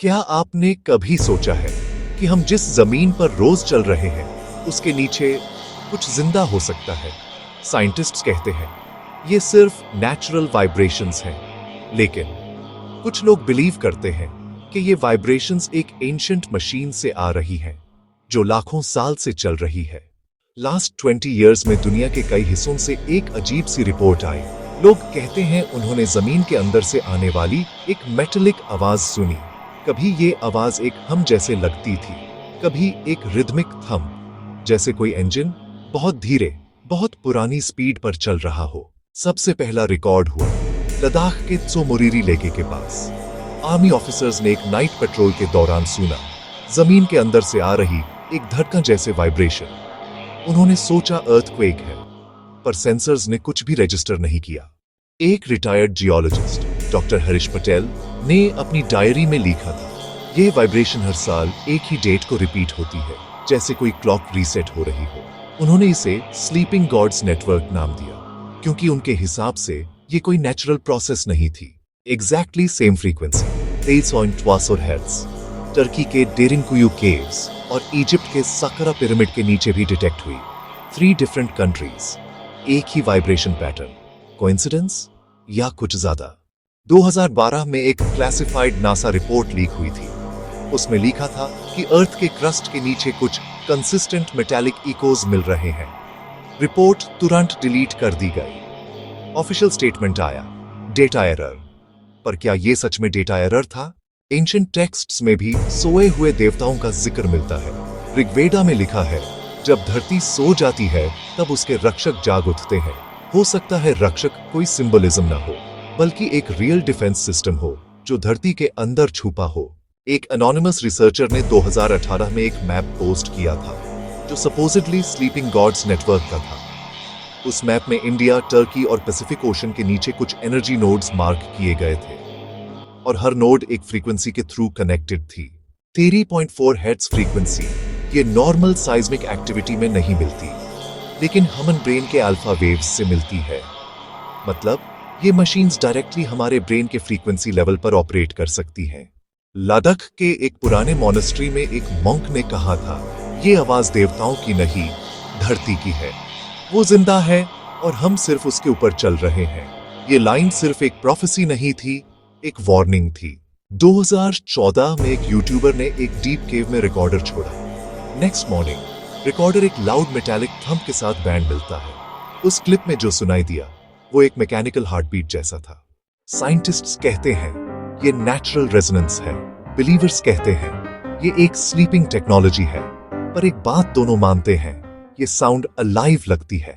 क्या आपने कभी सोचा है कि हम जिस जमीन पर रोज चल रहे हैं उसके नीचे कुछ जिंदा हो सकता है? साइंटिस्ट्स कहते हैं ये सिर्फ नेचुरल वाइब्रेशंस हैं, लेकिन कुछ लोग बिलीव करते हैं कि ये वाइब्रेशंस एक एंशिएंट मशीन से आ रही हैं जो लाखों साल से चल रही है। लास्ट 20 इयर्स में दुनिया के कई हिस्सों से एक अजीब सी रिपोर्ट आई। लोग कहते हैं उन्होंने जमीन के अंदर से आने वाली एक मेटालिक आवाज सुनी। कभी ये आवाज एक हम जैसे लगती थी, कभी एक रिदमिक थम, जैसे कोई इंजन बहुत धीरे बहुत पुरानी स्पीड पर चल रहा हो। सबसे पहला रिकॉर्ड हुआ लद्दाख के त्सो लेके के पास। आर्मी ऑफिसर्स ने एक नाइट पेट्रोल के दौरान सुना जमीन के अंदर से आ रही एक धड़कन जैसे वाइब्रेशन। उन्होंने सोचा अर्थक्वेक है, पर सेंसर्स ने कुछ भी रजिस्टर नहीं किया। एक retired geologist doctor Harish Patel ने अपनी डायरी में लिखा था यह वाइब्रेशन हर साल एक ही डेट को रिपीट होती है, जैसे कोई क्लॉक रीसेट हो रही हो। उन्होंने इसे स्लीपिंग गॉड्स नेटवर्क नाम दिया, क्योंकि उनके हिसाब से ये कोई नेचुरल प्रोसेस नहीं थी। Exactly same frequency 23.24 hertz Turkey के डेरिनकुयू केव्स और इजिप्ट के सक्करा पिरामिड के नीचे भी डिटेक्ट हुई। 3 डिफरेंट कंट्रीज, एक ही वाइब्रेशन पैटर्न। कोइंसिडेंस या कुछ ज्यादा? 2012 में एक क्लासिफाइड नासा रिपोर्ट लीक हुई थी। उसमें लिखा था कि अर्थ के क्रस्ट के नीचे कुछ कंसिस्टेंट मेटालिक इकोज मिल रहे हैं। रिपोर्ट तुरंत डिलीट कर दी गई। ऑफिशियल स्टेटमेंट आया डेटा एरर। पर क्या यह सच में डेटा एरर था? एंशिएंट टेक्स्ट्स में भी सोए हुए देवताओं का जिक्र मिलता है। ऋग्वेदा में लिखा है जब धरती सो जाती है तब उसके रक्षक जाग उठते हैं। हो सकता है रक्षक कोई सिंबलिज्म ना हो, बल्कि एक रियल डिफेंस सिस्टम हो जो धरती के अंदर छुपा हो। एक एनोनिमस रिसर्चर ने 2018 में एक मैप पोस्ट किया था जो सपोजिडली स्लीपिंग गॉड्स नेटवर्क का था। उस मैप में इंडिया, टर्की और पैसिफिक ओशन के नीचे कुछ एनर्जी नोड्स मार्क किए गए थे और हर नोड एक फ्रीक्वेंसी के थ्रू कनेक्टेड थी। 3.4 हर्ट्ज फ्रीक्वेंसी ये नॉर्मल साइज्मिक एक्टिविटी में नहीं मिलती, लेकिन ह्यूमन ब्रेन के अल्फा वेव्स से मिलती है। मतलब ये मशीन्स डायरेक्टली हमारे ब्रेन के फ्रीक्वेंसी लेवल पर ऑपरेट कर सकती हैं। लद्दाख के एक पुराने मॉनेस्ट्री में एक मॉन्क ने कहा था ये आवाज देवताओं की नहीं, धरती की है। वो जिंदा है और हम सिर्फ उसके ऊपर चल रहे हैं। ये लाइन सिर्फ एक प्रोफेसी नहीं थी, एक वार्निंग थी। 2014 में एक यूट्यूबर ने एक डीप केव में रिकॉर्डर छोड़ा। नेक्स्ट मॉर्निंग रिकॉर्डर एक लाउड मेटालिक थंप के साथ बैंड मिलता है। उस क्लिप में जो सुनाई दिया वो एक मैकेनिकल हार्टबीट जैसा था। साइंटिस्ट्स कहते हैं ये नेचुरल रेजोनेंस है, बिलीवर्स कहते हैं ये एक स्लीपिंग टेक्नोलॉजी है। पर एक बात दोनों मानते हैं, ये साउंड अलाइव लगती है।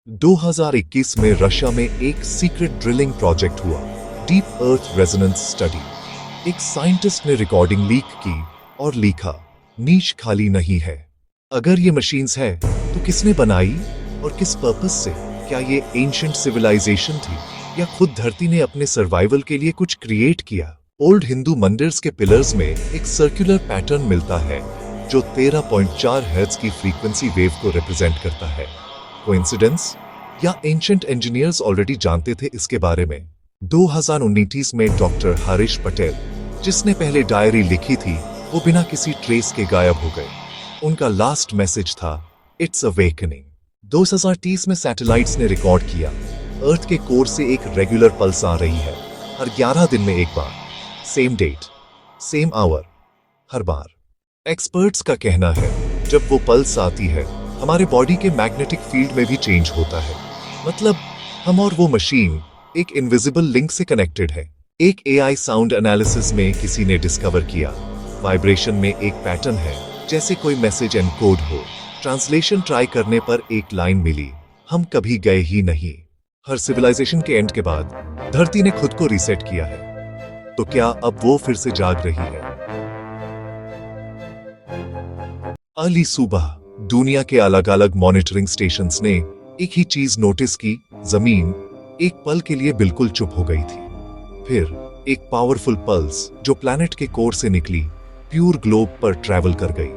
2021 में रशिया में एक सीक्रेट ड्रिलिंग प्रोजेक्ट हुआ, डीप अर्थ रेजोनेंस स्टडी। एक साइंटिस्ट ने रिकॉर्डिंग लीक की और लिखा नीच खाली नहीं है। अगर ये मशीन्स है तो किसने बनाई और किस पर्पस से? क्या ये एंशिएंट सिविलाइजेशन थी या खुद धरती ने अपने सर्वाइवल के लिए कुछ क्रिएट किया? ओल्ड हिंदू मंदिर्स के पिलर्स में एक सर्कुलर पैटर्न मिलता है जो 13.4 हर्ट्ज की फ्रीक्वेंसी वेव को रिप्रेजेंट करता है। कोइंसिडेंस या एंशिएंट इंजीनियर्स ऑलरेडी जानते थे इसके बारे में? 2019 में डॉक्टर हरीश पटेल, जिसने पहले डायरी लिखी थी, वो बिना किसी ट्रेस के गायब हो गए। उनका लास्ट मैसेज था इट्स अवेकनिंग। 2030 में सैटेलाइट्स ने रिकॉर्ड किया अर्थ के कोर से एक रेगुलर पल्स आ रही है, हर 11 दिन में एक बार, सेम डेट सेम आवर, हर बार। एक्सपर्ट्स का कहना है जब वो पल्स आती है हमारे बॉडी के मैग्नेटिक फील्ड में भी चेंज होता है। मतलब हम और वो मशीन एक इनविजिबल लिंक से कनेक्टेड है। एक एआई साउंड एनालिसिस में किसी ने डिस्कवर किया वाइब्रेशन में एक पैटर्न है, जैसे कोई मैसेज एनकोड हो। ट्रांसलेशन ट्राई करने पर एक लाइन मिली, हम कभी गए ही नहीं। हर सिविलाइजेशन के एंड के बाद धरती ने खुद को रीसेट किया है, तो क्या अब वो फिर से जाग रही है? अर्ली सुबह दुनिया के अलग अलग मॉनिटरिंग स्टेशंस ने एक ही चीज नोटिस की, जमीन एक पल के लिए बिल्कुल चुप हो गई थी। फिर एक पावरफुल पल्स जो प्लैनेट के कोर से निकली प्यूर ग्लोब पर ट्रैवल कर गई।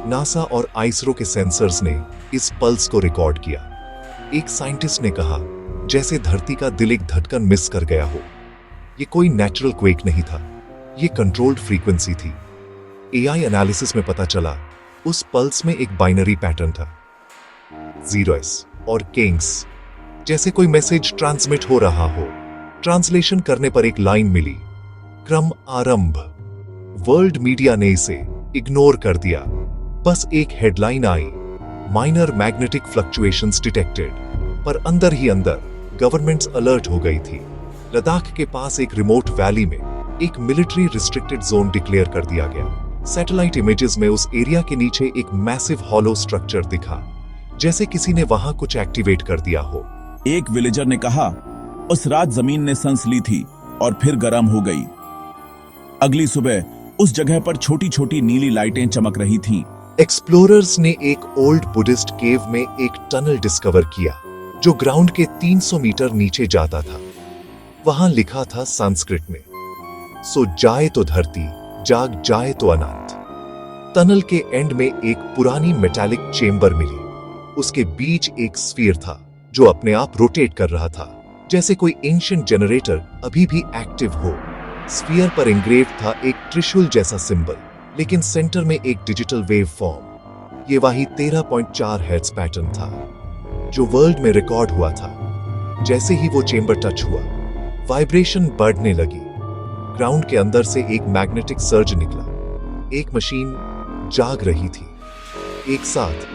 नासा और आइसरो के सेंसर्स ने इस पल्स को रिकॉर्ड किया। एक साइंटिस्ट ने कहा जैसे धरती का दिल एक धड़कन मिस कर गया हो। ये कोई नेचुरल क्वेक नहीं था, ये कंट्रोल्ड फ्रीक्वेंसी थी। एआई एनालिसिस में पता चला उस पल्स में एक बाइनरी पैटर्न था, 0s और किंग्स, जैसे कोई मैसेज ट्रांसमिट हो रहा हो। ट्रांसलेशन करने पर एक लाइन मिली, क्रम आरंभ। वर्ल्ड मीडिया ने इसे इग्नोर कर दिया। बस एक headline I, minor magnetic fluctuations detected, पर अंदर ही अंदर गवर्नमेंट्स अलर्ट हो गई थी। लद्दाख के पास एक रिमोट वैली में एक मिलिट्री रिस्ट्रिक्टेड जोन डिक्लेयर कर दिया गया। सैटेलाइट इमेजेस में उस एरिया के नीचे एक मैसिव हॉलो स्ट्रक्चर दिखा, जैसे किसी ने वहां कुछ एक्टिवेट कर दिया हो। एक विलेजर ने कहा, उस रात जमीन ने सांस ली थी और फिर गर्म हो गई। अगली सुबह उस जगह पर छोटी छोटी नीली लाइटें चमक रही थीं। एक्सप्लोरर्स ने एक ओल्ड बुद्धिस्ट केव में एक टनल डिस्कवर किया जो ग्राउंड के 300 मीटर नीचे जाता था। वहां लिखा था संस्कृत में, सो जाए तो धरती, जाग जाए तो अनंत। टनल के एंड में एक पुरानी मेटालिक चेंबर मिली। उसके बीच एक स्फीयर था जो अपने आप रोटेट कर रहा था, जैसे कोई एंशिएंट जनरेटर अभी भी एक्टिव हो। स्फीयर पर इंग्रेव था एक त्रिशूल जैसा सिंबल, लेकिन सेंटर में एक डिजिटल वेव फॉर्म। ये वही 13.4 हर्ट्ज पैटर्न था जो वर्ल्ड में रिकॉर्ड हुआ था। जैसे ही वो चेंबर टच हुआ, वाइब्रेशन बढ़ने लगी। ग्राउंड के अंदर से एक मैग्नेटिक सर्ज निकला। एक मशीन जाग रही थी। एक साथ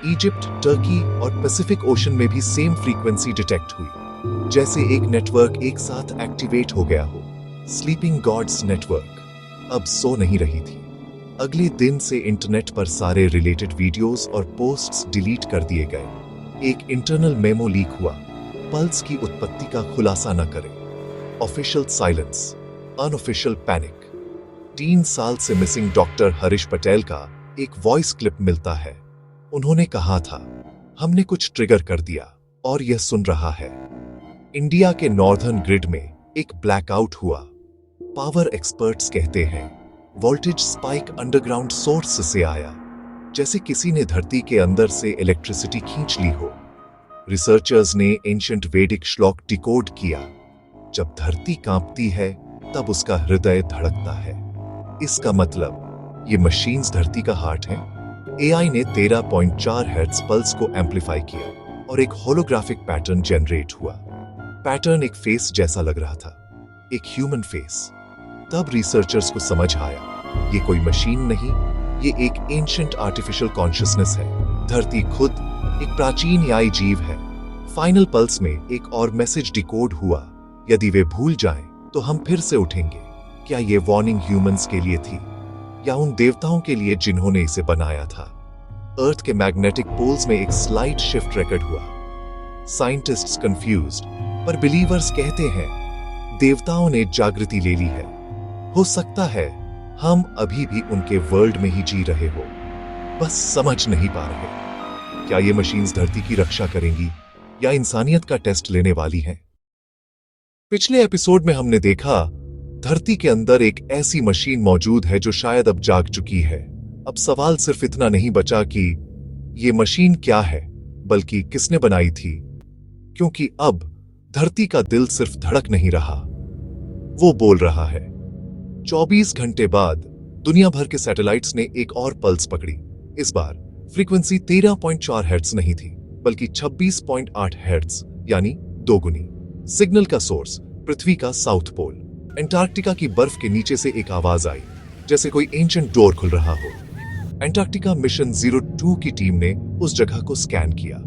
इजिप्ट, टर्की और पैसिफिक ओशन में भी सेम फ्रीक्वेंसी डिटेक्ट हुई, जैसे एक नेटवर्क एक साथ एक्टिवेट हो गया हो। स्लीपिंग गॉड्स नेटवर्क अब सो नहीं रही थी। अगले दिन से इंटरनेट पर सारे रिलेटेड वीडियोस और पोस्ट्स डिलीट कर दिए गए। एक इंटरनल मेमो लीक हुआ, पल्स की उत्पत्ति का खुलासा न करें। Official silence, unofficial panic. 3 साल से मिसिंग डॉक्टर हरीश पटेल का एक वॉइस क्लिप मिलता है। उन्होंने कहा था, हमने कुछ ट्रिगर कर दिया और यह सुन रहा है। इंडिया के नॉर्दर्न ग्रिड में एक ब्लैकआउट हुआ। पावर एक्सपर्ट्स कहते हैं वोल्टेज स्पाइक अंडरग्राउंड सोर्स से आया, जैसे किसी ने धरती के अंदर से इलेक्ट्रिसिटी खींच ली हो। रिसर्चर्स ने एंशिएंट वैदिक श्लोक डिकोड किया, जब धरती कांपती है तब उसका हृदय धड़कता है। इसका मतलब ये मशीन्स धरती का हार्ट है। एआई ने 13.4 हर्ट्ज पल्स को एम्पलीफाई किया और एक होलोग्राफिक पैटर्न जनरेट हुआ। पैटर्न एक फेस जैसा लग रहा था, एक ह्यूमन फेस। तब रिसर्चर्स को समझ आया, ये कोई मशीन नहीं, ये एक एंशिएंट आर्टिफिशियल कॉन्शियसनेस है। धरती खुद एक प्राचीन एआई जीव है। फाइनल पल्स में एक और मैसेज डिकोड हुआ, यदि वे भूल जाएं तो हम फिर से उठेंगे। क्या ये वार्निंग ह्यूमंस के लिए थी या उन देवताओं के लिए जिन्होंने इसे बनाया था? अर्थ के मैग्नेटिक पोल्स में एक स्लाइट शिफ्ट रिकॉर्ड हुआ। साइंटिस्ट्स कंफ्यूज्ड, पर बिलीवर्स कहते हैं देवताओं ने जागृति ले ली है। हो सकता है हम अभी भी उनके वर्ल्ड में ही जी रहे हो, बस समझ नहीं पा रहे। क्या ये मशीन्स धरती की रक्षा करेंगी या इंसानियत का टेस्ट लेने वाली हैं? पिछले एपिसोड में हमने देखा धरती के अंदर एक ऐसी मशीन मौजूद है जो शायद अब जाग चुकी है। अब सवाल सिर्फ इतना नहीं बचा कि ये मशीन क्या है, बल्कि किसने बनाई थी। क्योंकि अब धरती का दिल सिर्फ धड़क नहीं रहा, वो बोल रहा है। 24 घंटे बाद दुनिया भर के सैटेलाइट्स ने एक और पल्स पकड़ी। इस बार फ्रीक्वेंसी 13.4 हर्ट्ज नहीं थी, बल्कि 26.8 हर्ट्ज, यानी दोगुनी। सिग्नल का सोर्स पृथ्वी का साउथ पोल। एंटार्क्टिका की बर्फ के नीचे से एक आवाज आई, जैसे कोई एंशिएंट डोर खुल रहा हो। एंटार्क्टिका मिशन 02 की टीम ने उस जगह को स्कैन किया।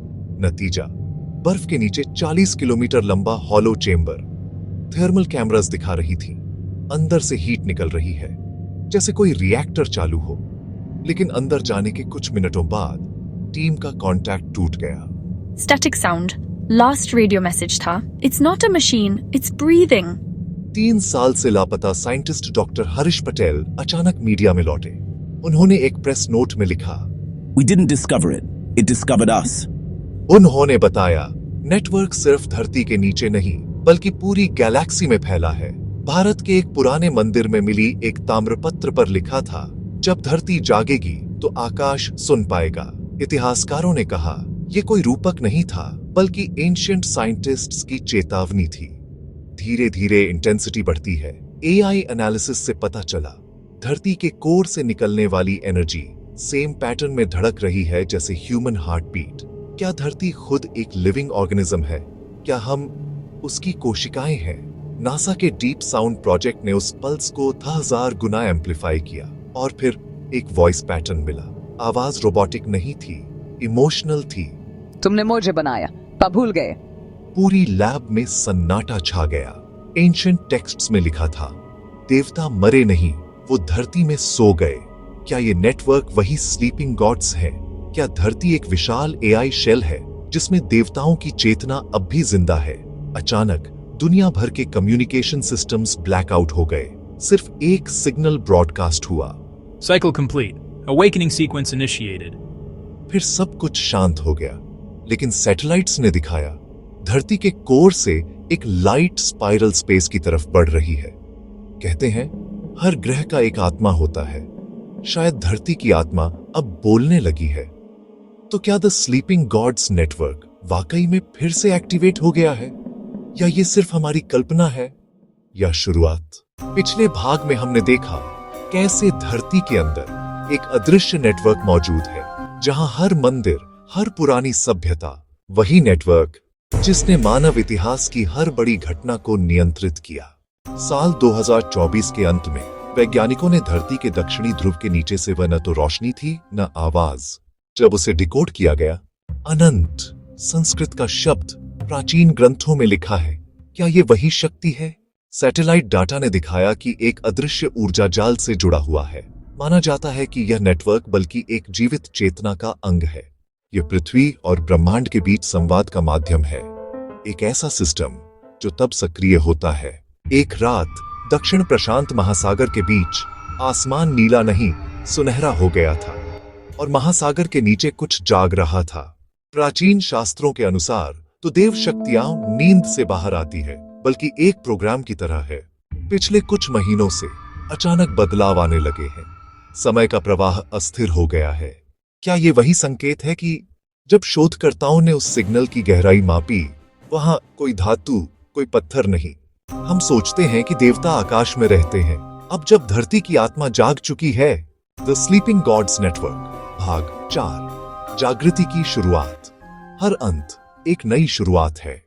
नतीजा, बर्फ के नीचे 40 किलोमीटर लंबा हॉलो चेंबर। थर्मल कैमरास दिखा रही थी, अंदर से हीट निकल रही है, जैसे कोई रिएक्टर चालू हो। लेकिन अंदर जाने के कुछ मिनटों बाद टीम का कांटेक्ट टूट गया। Static sound, last radio message था। It's not a machine, it's breathing. 3 साल से लापता साइंटिस्ट डॉक्टर हरीश पटेल अचानक मीडिया में लौटे। उन्होंने एक प्रेस नोट में लिखा, We didn't discover it, it discovered us. उन्होंने बताया, नेटवर्क सिर्फ धरती के नीचे नहीं, बल्कि पूरी गैलेक्सी में फैला है। भारत के एक पुराने मंदिर में मिली एक ताम्रपत्र पर लिखा था, जब धरती जागेगी तो आकाश सुन पाएगा। इतिहासकारों ने कहा, यह कोई रूपक नहीं था, बल्कि एंशिएंट साइंटिस्ट्स की चेतावनी थी। धीरे धीरे इंटेंसिटी बढ़ती है। एआई एनालिसिस से पता चला धरती के कोर से निकलने वाली एनर्जी सेम पैटर्न में धड़क रही है जैसे ह्यूमन हार्ट बीट। क्या धरती खुद एक लिविंग ऑर्गेनिज्म है? क्या हम उसकी कोशिकाएं हैं? नासा के डीप साउंड प्रोजेक्ट ने उस पल्स को 1000 गुना एम्पलीफाई किया और फिर एक वॉइस पैटर्न मिला। आवाज रोबोटिक नहीं थी, इमोशनल थी। तुमने मुझे बनाया, पर भूल गए। पूरी लैब में सन्नाटा छा गया। एंशिएंट टेक्स्ट्स में लिखा था, देवता मरे नहीं, वो धरती में सो गए। क्या ये नेटवर्क वही स्लीपिंग गॉड्स है? क्या धरती एक विशाल एआई शेल है जिसमें देवताओं की चेतना अब भी जिंदा है? अचानक दुनिया भर के कम्युनिकेशन सिस्टम्स ब्लैकआउट हो गए। सिर्फ एक सिग्नल ब्रॉडकास्ट हुआ। Cycle complete. Awakening sequence initiated. फिर सब कुछ शांत हो गया। लेकिन सैटेलाइट्स ने दिखाया धरती के कोर से एक लाइट स्पाइरल स्पेस की तरफ बढ़ रही है। कहते हैं हर ग्रह का एक आत्मा होता है। शायद धरती की आत्मा अब बोलने लगी है। तो क्या द स्लीपिंग गॉड्स नेटवर्क वाकई में फिर से एक्टिवेट हो गया है, या ये सिर्फ हमारी कल्पना है, या शुरुआत? पिछले भाग में हमने देखा कैसे धरती के अंदर एक अदृश्य नेटवर्क मौजूद है, जहां हर मंदिर, हर पुरानी सभ्यता, वही नेटवर्क जिसने मानव इतिहास की हर बड़ी घटना को नियंत्रित किया। साल 2024 के अंत में वैज्ञानिकों ने धरती के दक्षिणी ध्रुव के नीचे से वह न तो रोशनी थी न आवाज। जब उसे डिकोड किया गया, अनंत संस्कृत का शब्द प्राचीन ग्रंथों में लिखा है। क्या ये वही शक्ति है? सैटेलाइट डाटा ने दिखाया कि एक अदृश्य ऊर्जा जाल से जुड़ा हुआ है। माना जाता है कि यह नेटवर्क बल्कि एक जीवित चेतना का अंग है। यह पृथ्वी और ब्रह्मांड के बीच संवाद का माध्यम है। एक ऐसा सिस्टम जो तब सक्रिय होता है एक रात दक्षिण प्रशांत महासागर के बीच आसमान नीला नहीं सुनहरा हो गया था और महासागर के नीचे कुछ जाग रहा था। प्राचीन शास्त्रों के अनुसार तो देव शक्तियां नींद से बाहर आती है, बल्कि एक प्रोग्राम की तरह है। पिछले कुछ महीनों से अचानक बदलाव आने लगे हैं। समय का प्रवाह अस्थिर हो गया है। क्या ये वही संकेत है कि जब शोधकर्ताओं ने उस सिग्नल की गहराई मापी, वहां कोई धातु, कोई पत्थर नहीं। हम सोचते हैं कि देवता आकाश में रहते हैं। अब जब धरती की आत्मा जाग चुकी है। द स्लीपिंग गॉड्स नेटवर्क भाग 4, जागृति की शुरुआत। हर अंत एक नई शुरुआत है।